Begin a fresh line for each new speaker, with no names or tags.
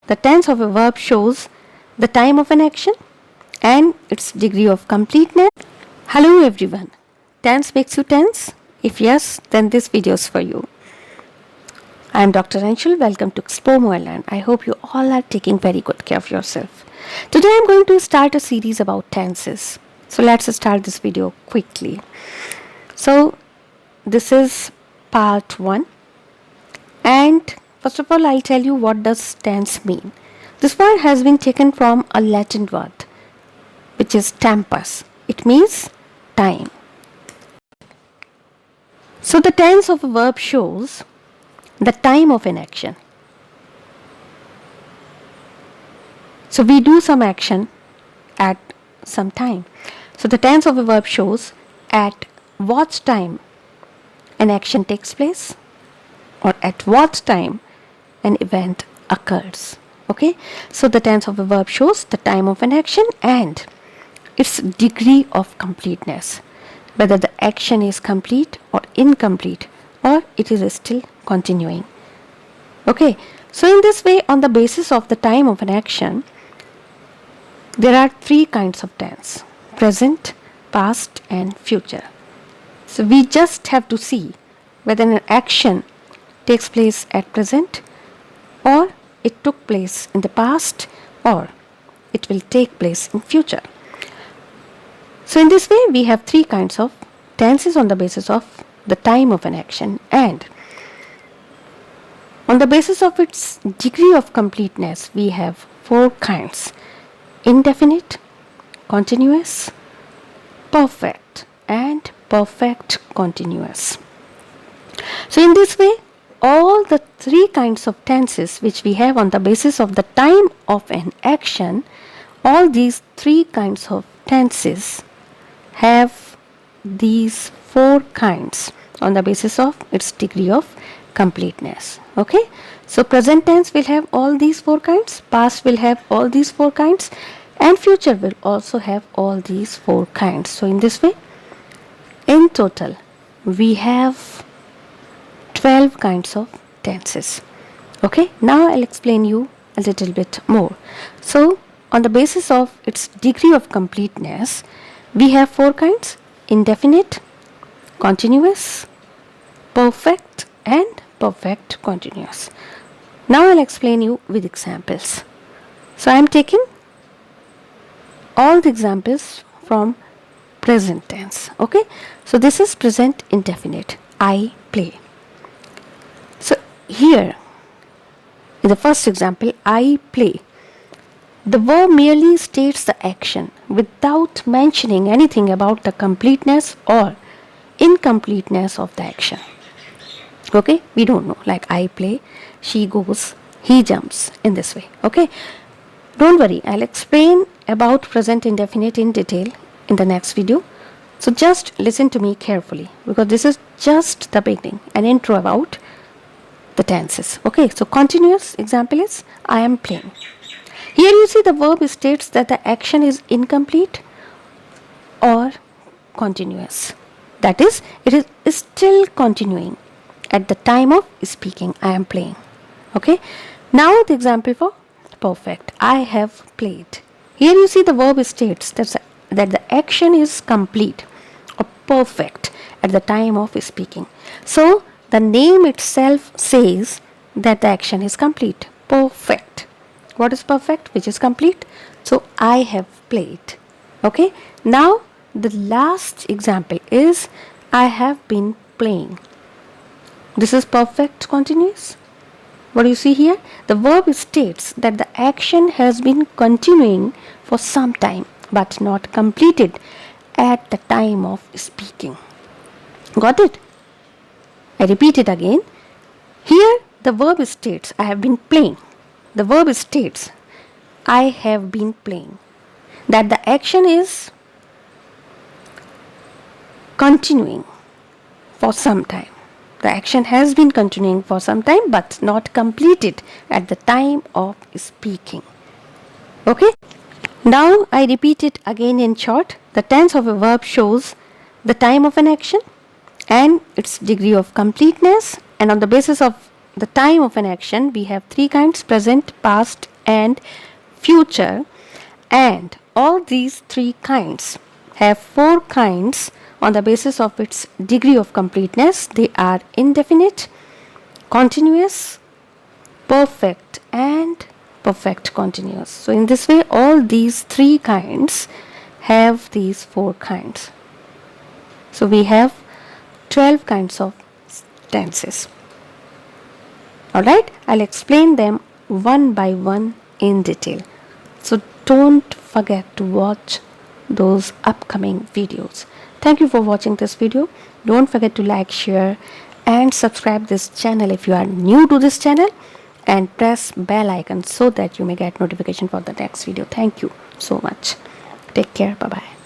the tense of a verb shows the time of an action and its degree of completeness. Hello everyone. Tense makes you tense? If yes, then this video is for you. I am Dr. Anshul. Welcome to Explore Moreland. I hope you all are taking very good care of yourself. Today I am going to start a series about tenses. So let's start this video quickly. So this is part 1. And first of all, I'll tell you what does tense mean. This word has been taken from a Latin word, which is tempus. It means time. So the tense of a verb shows the time of an action. So we do some action at some time. So the tense of a verb shows at what time an action takes place or at what time an event occurs. Okay, so the tense of a verb shows the time of an action and its degree of completeness, whether the action is complete or incomplete or it is still continuing. Okay, so in this way, on the basis of the time of an action, there are 3 kinds of tense: present, past and future. So we just have to see whether an action takes place at present or it took place in the past or it will take place in future. So in this way, we have 3 kinds of tenses on the basis of the time of an action and on the basis of its degree of completeness, we have 4 kinds: indefinite, continuous, perfect and perfect continuous. So in this way, all the 3 kinds of tenses which we have on the basis of the time of an action, all these 3 kinds of tenses have these 4 kinds on the basis of its degree of completeness. Okay, so present tense will have all these 4 kinds, past will have all these 4 kinds and future will also have all these 4 kinds. So in this way, in total we have 12 kinds of tenses. Okay, now I'll explain you a little bit more. So on the basis of its degree of completeness, we have 4 kinds: indefinite, continuous, perfect and perfect continuous. Now I'll explain you with examples. So I am taking all the examples from present tense. Okay, so this is present indefinite. I play. So here in the first example, I play, the verb merely states the action without mentioning anything about the completeness or incompleteness of the action. Okay, we don't know, like I play, she goes, he jumps, in this way. Okay, don't worry, I'll explain about present indefinite in detail in the next video. So just listen to me carefully because this is just the beginning, an intro about the tenses. Okay, so continuous example is I am playing. Here you see the verb states that the action is incomplete or continuous. That is, it is still continuing at the time of speaking. I am playing. Okay, now the example for perfect. I have played. Here you see the verb states that the action is complete or perfect at the time of speaking. So the name itself says that the action is complete, perfect. What is perfect? Which is complete. So I have played. Okay, now the last example is I have been playing. This is perfect continuous. What do you see here? The verb states that the action has been continuing for some time but not completed at the time of speaking. Got it? I repeat it again. Here the verb states I have been playing. The verb states I have been playing. That the action is continuing for some time. The action has been continuing for some time but not completed at the time of speaking. Okay? Now I repeat it again in short. The tense of a verb shows the time of an action and its degree of completeness, and on the basis of the time of an action we have 3 kinds: present, past and future. And all these three kinds have four kinds on the basis of its degree of completeness. They are indefinite, continuous, perfect, and perfect continuous. So in this way, all these three kinds have these four kinds. So we have 12 kinds of tenses. Alright, I'll explain them one by one in detail. So don't forget to watch those upcoming videos. Thank you for watching this video. Don't forget to like, share and subscribe this channel if you are new to this channel, and press bell icon so that you may get notification for the next video. Thank you so much. Take care. Bye bye.